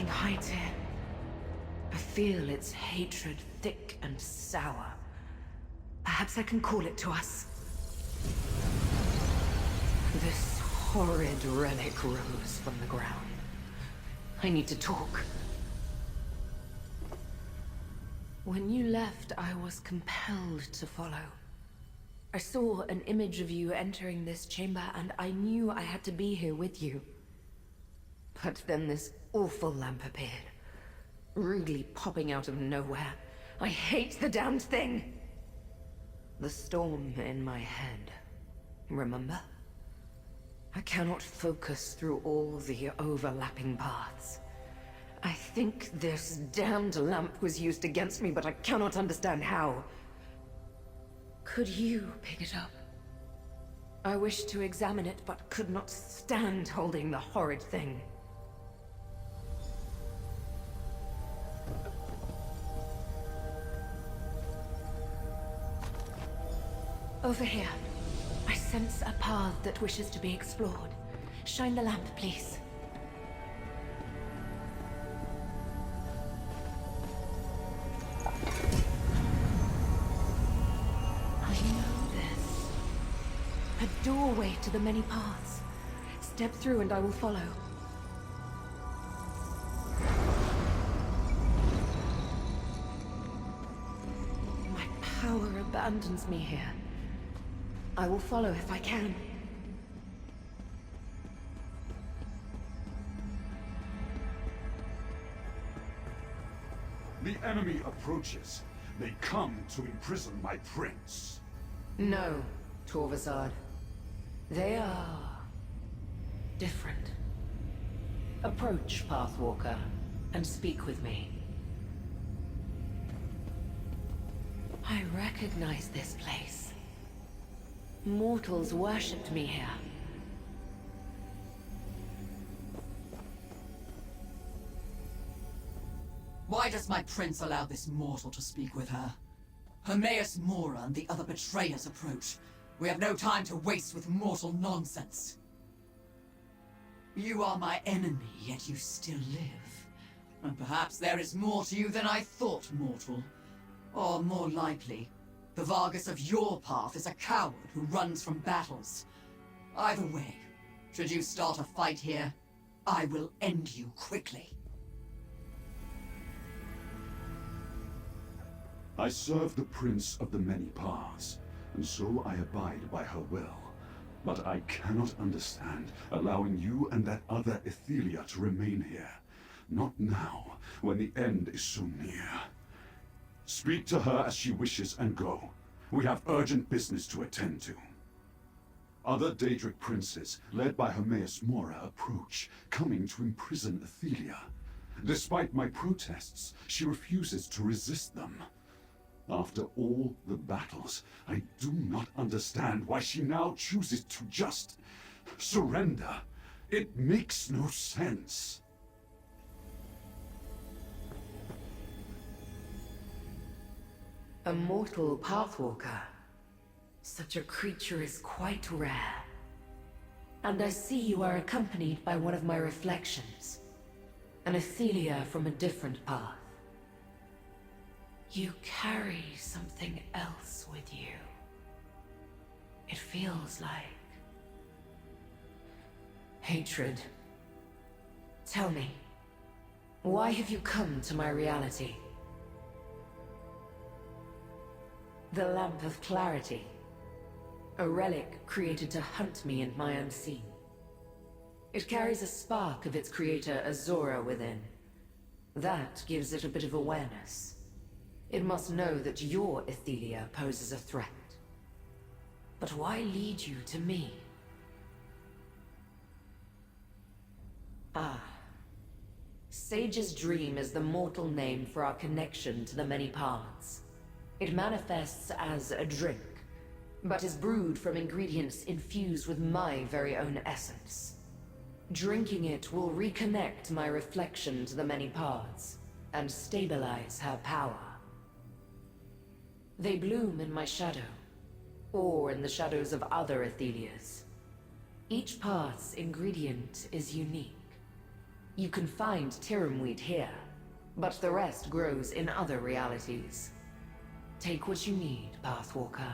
Something hides here. I feel its hatred thick and sour. Perhaps I can call it to us. This horrid relic rose from the ground. I need to talk. When you left, I was compelled to follow. I saw an image of you entering this chamber, and I knew I had to be here with you. But then this awful lamp appeared, rudely popping out of nowhere. I hate the damned thing! The storm in my head, remember? I cannot focus through all the overlapping paths. I think this damned lamp was used against me, but I cannot understand how. Could you pick it up? I wished to examine it, but could not stand holding the horrid thing. Over here. I sense a path that wishes to be explored. Shine the lamp, please. I know this. A doorway to the many paths. Step through and I will follow. My power abandons me here. I will follow if I can. The enemy approaches. They come to imprison my prince. No, Torvasad. They are different. Approach, Pathwalker, and speak with me. I recognize this place. Mortals worshipped me here. Why does my prince allow this mortal to speak with her? Hermaeus Mora and the other betrayers approach. We have no time to waste with mortal nonsense. You are my enemy, yet you still live. And perhaps there is more to you than I thought, mortal. Or more likely, the Vargas of your path is a coward who runs from battles. Either way, should you start a fight here, I will end you quickly. I serve the Prince of the Many Paths, and so I abide by her will. But I cannot understand allowing you and that other Ithelia to remain here. Not now, when the end is so near. Speak to her as she wishes and go. We have urgent business to attend to. Other Daedric princes, led by Hermaeus Mora, approach, coming to imprison Ithelia. Despite my protests, she refuses to resist them. After all the battles, I do not understand why she now chooses to just surrender. It makes no sense. A mortal pathwalker. Such a creature is quite rare. And I see you are accompanied by one of my reflections. An Ithelia from a different path. You carry something else with you. It feels like hatred. Tell me, why have you come to my reality? The Lamp of Clarity. A relic created to hunt me and my unseen. It carries a spark of its creator Azora within. That gives it a bit of awareness. It must know that your Ithelia poses a threat. But why lead you to me? Ah. Sage's Dream is the mortal name for our connection to the many paths. It manifests as a drink, but is brewed from ingredients infused with my very own essence. Drinking it will reconnect my reflection to the many paths, and stabilize her power. They bloom in my shadow, or in the shadows of other Ithelias. Each path's ingredient is unique. You can find Tirumweed here, but the rest grows in other realities. Take what you need, Pathwalker.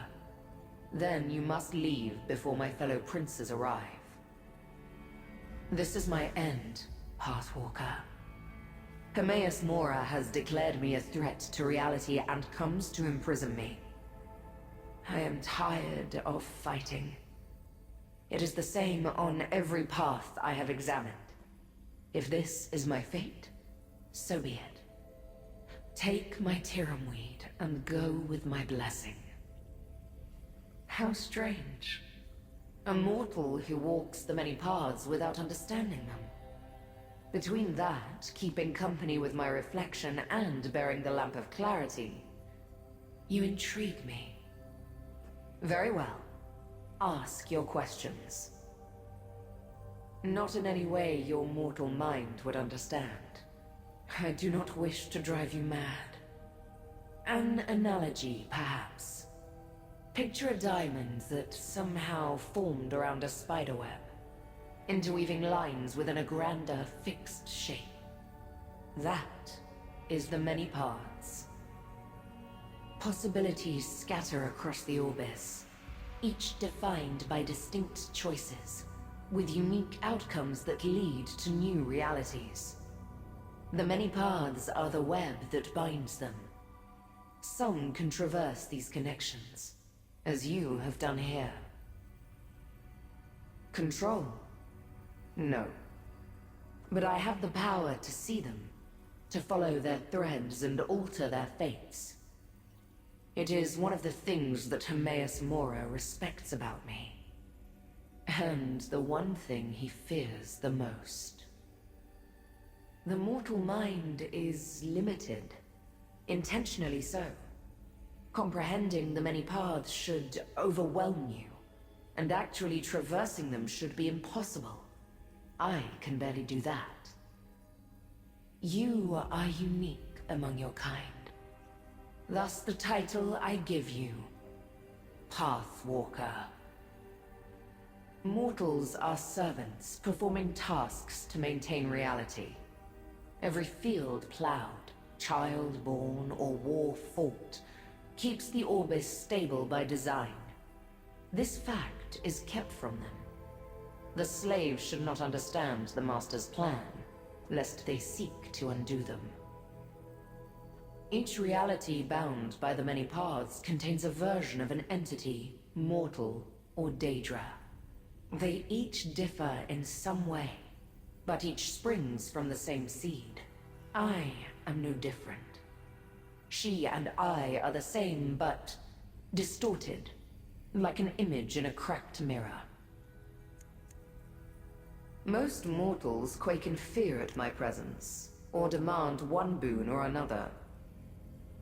Then you must leave before my fellow princes arrive. This is my end, Pathwalker. Hermaeus Mora has declared me a threat to reality and comes to imprison me. I am tired of fighting. It is the same on every path I have examined. If this is my fate, so be it. Take my Tirumweed and go with my blessing. How strange. A mortal who walks the many paths without understanding them. Between that, keeping company with my reflection, and bearing the Lamp of Clarity, you intrigue me. Very well. Ask your questions. Not in any way your mortal mind would understand. I do not wish to drive you mad. An analogy, perhaps. Picture a diamond that somehow formed around a spiderweb, interweaving lines within a grander, fixed shape. That is the many paths. Possibilities scatter across the Orbis, each defined by distinct choices, with unique outcomes that lead to new realities. The many paths are the web that binds them. Some can traverse these connections, as you have done here. Control? No. But I have the power to see them, to follow their threads and alter their fates. It is one of the things that Hermaeus Mora respects about me. And the one thing he fears the most. The mortal mind is limited, intentionally so. Comprehending the many paths should overwhelm you, and actually traversing them should be impossible. I can barely do that. You are unique among your kind. Thus the title I give you, Pathwalker. Mortals are servants, performing tasks to maintain reality. Every field plowed, child born, or war fought, keeps the Orbis stable by design. This fact is kept from them. The slaves should not understand the Master's plan, lest they seek to undo them. Each reality bound by the many paths contains a version of an entity, mortal or Daedra. They each differ in some way, but each springs from the same seed. I am no different. She and I are the same, but distorted, like an image in a cracked mirror. Most mortals quake in fear at my presence, or demand one boon or another.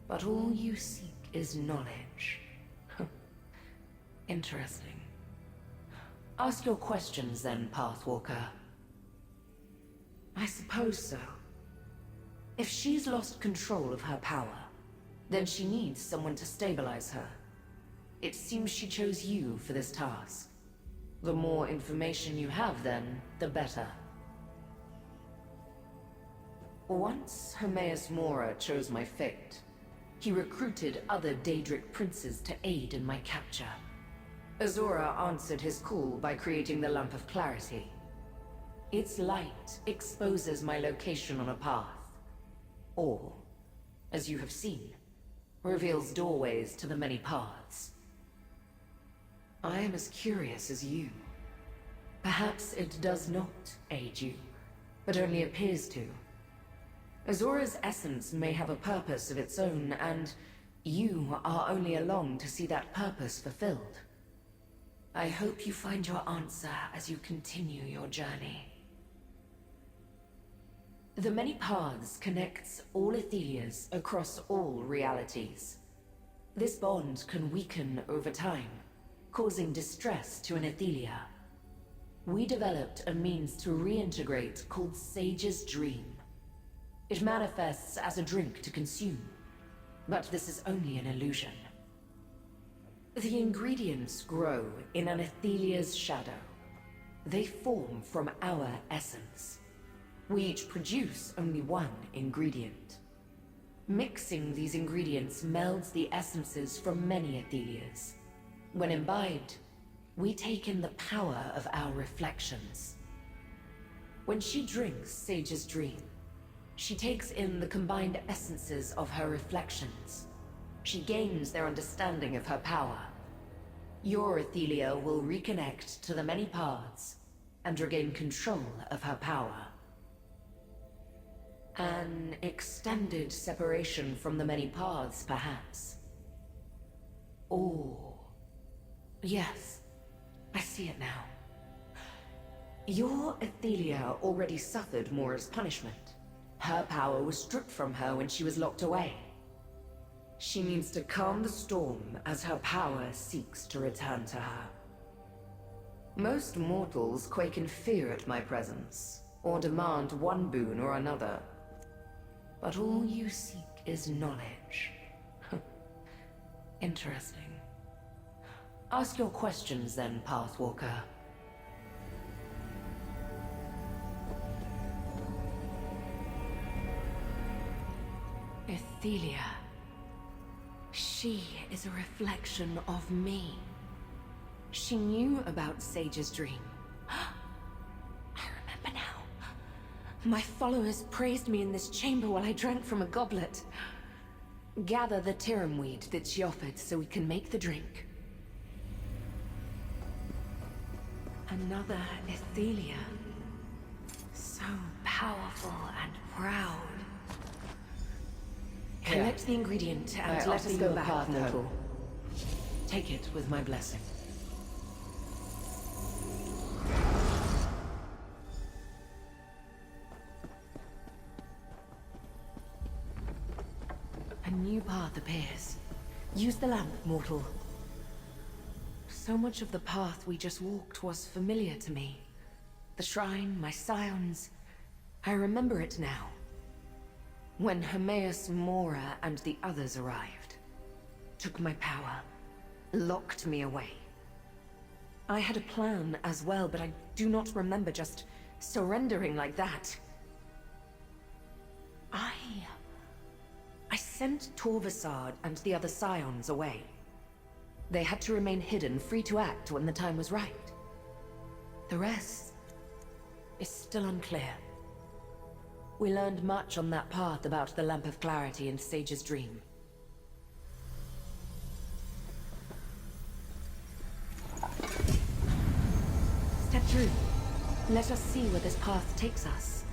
But all you seek is knowledge. Interesting. Ask your questions then, Pathwalker. I suppose so. If she's lost control of her power, then she needs someone to stabilize her. It seems she chose you for this task. The more information you have then, the better. Once Hermaeus Mora chose my fate, he recruited other Daedric princes to aid in my capture. Azura answered his call by creating the Lamp of Clarity. Its light exposes my location on a path, or, as you have seen, reveals doorways to the many paths. I am as curious as you. Perhaps it does not aid you, but only appears to. Azura's essence may have a purpose of its own, and you are only along to see that purpose fulfilled. I hope you find your answer as you continue your journey. The many paths connects all Ithelias across all realities. This bond can weaken over time, causing distress to an Ithelia. We developed a means to reintegrate called Sage's Dream. It manifests as a drink to consume, but this is only an illusion. The ingredients grow in an Ithelia's shadow. They form from our essence. We each produce only one ingredient. Mixing these ingredients melds the essences from many Ithelias. When imbibed, we take in the power of our reflections. When she drinks Sage's Dream, she takes in the combined essences of her reflections. She gains their understanding of her power. Your Ithelia will reconnect to the many paths and regain control of her power. An extended separation from the many paths, perhaps. Oh, yes, I see it now. Your Ithelia already suffered Mora's punishment. Her power was stripped from her when she was locked away. She needs to calm the storm as her power seeks to return to her. Most mortals quake in fear at my presence, or demand one boon or another. But all you seek is knowledge. Interesting. Ask your questions then, Pathwalker. Ithelia. She is a reflection of me. She knew about Sage's Dream. I remember now. My followers praised me in this chamber while I drank from a goblet. Gather the Tirum weed that she offered so we can make the drink. Another Ithelia. So powerful and proud. Collect the ingredient and let us go back, mortal. Take it with my blessing. A new path appears. Use the lamp, mortal. So much of the path we just walked was familiar to me. The shrine, my scions. I remember it now. When Hermaeus, Mora, and the others arrived, took my power, locked me away. I had a plan as well, but I do not remember just surrendering like that. I sent Torvasard and the other scions away. They had to remain hidden, free to act when the time was right. The rest is still unclear. We learned much on that path about the Lamp of Clarity and Sage's Dream. Step through. Let us see where this path takes us.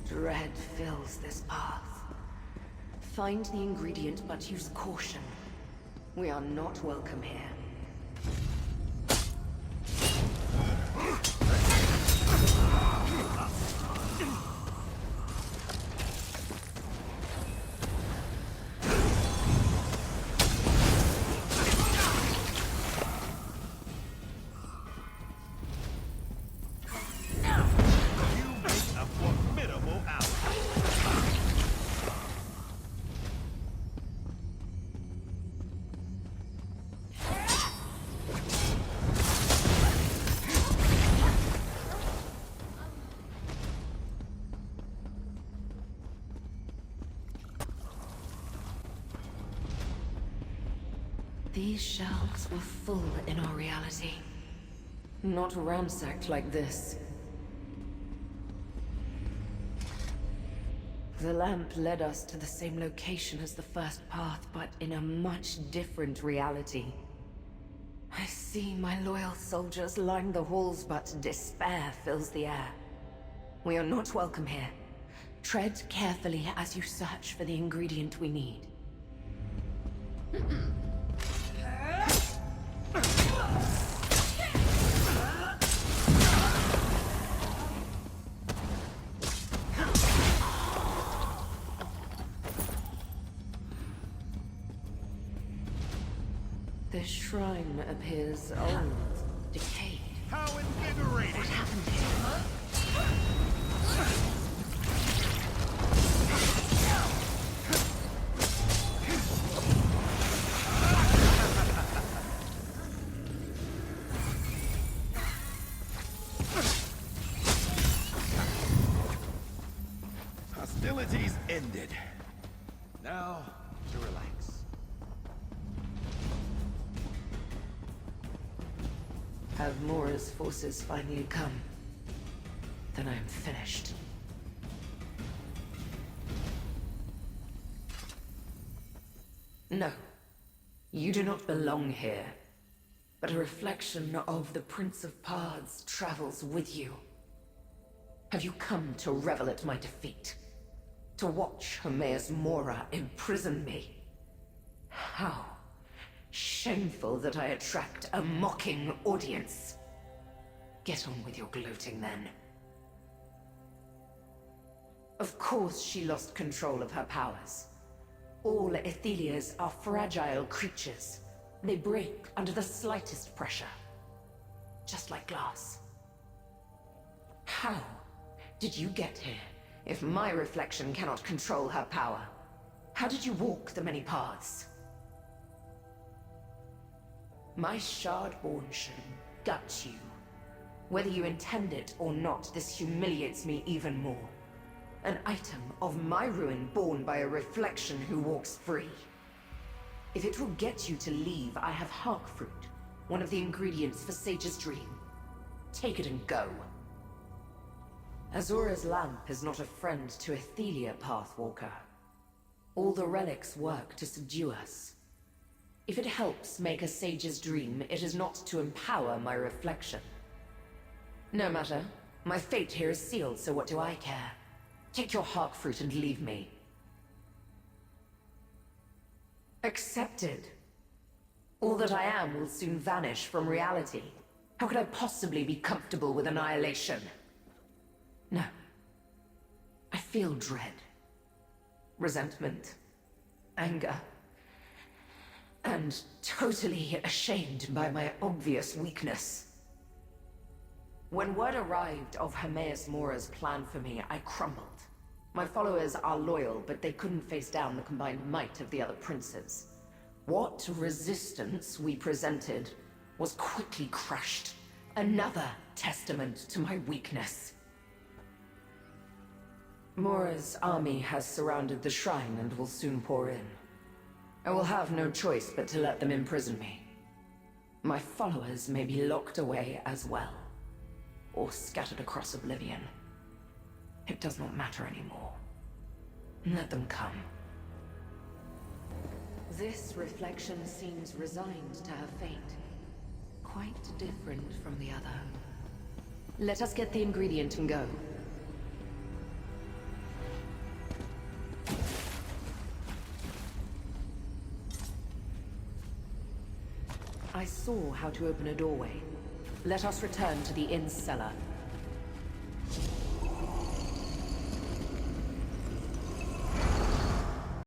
Dread fills this path. Find the ingredient, but use caution. We are not welcome here. These shelves were full in our reality. Not ransacked like this. The lamp led us to the same location as the first path, but in a much different reality. I see my loyal soldiers line the halls, but despair fills the air. We are not welcome here. Tread carefully as you search for the ingredient we need. This shrine appears old, decayed. How invigorating! What happened here? Now, to relax. Have Mora's forces finally come? Then I am finished. No. You do not belong here. But a reflection of the Prince of Pards travels with you. Have you come to revel at my defeat? To watch Hermaeus Mora imprison me? How shameful that I attract a mocking audience. Get on with your gloating then. Of course she lost control of her powers. All Ithelias are fragile creatures. They break under the slightest pressure. Just like glass. How did you get here, if my reflection cannot control her power? How did you walk the many paths? My Shardborn should gut you. Whether you intend it or not, this humiliates me even more. An item of my ruin born by a reflection who walks free. If it will get you to leave, I have Hark Fruit, one of the ingredients for Sage's Dream. Take it and go. Azura's lamp is not a friend to Ithelia, Pathwalker. All the relics work to subdue us. If it helps make a Sage's Dream, it is not to empower my reflection. No matter. My fate here is sealed, so what do I care? Take your Hark Fruit and leave me. Accepted. All that I am will soon vanish from reality. How could I possibly be comfortable with annihilation? No. I feel dread. Resentment. Anger. And totally ashamed by my obvious weakness. When word arrived of Hermaeus Mora's plan for me, I crumbled. My followers are loyal, but they couldn't face down the combined might of the other princes. What resistance we presented was quickly crushed. Another testament to my weakness. Mora's army has surrounded the shrine and will soon pour in. I will have no choice but to let them imprison me. My followers may be locked away as well, or scattered across Oblivion. It does not matter anymore. Let them come. This reflection seems resigned to her fate. Quite different from the other. Let us get the ingredient and go. I saw how to open a doorway. Let us return to the inn's cellar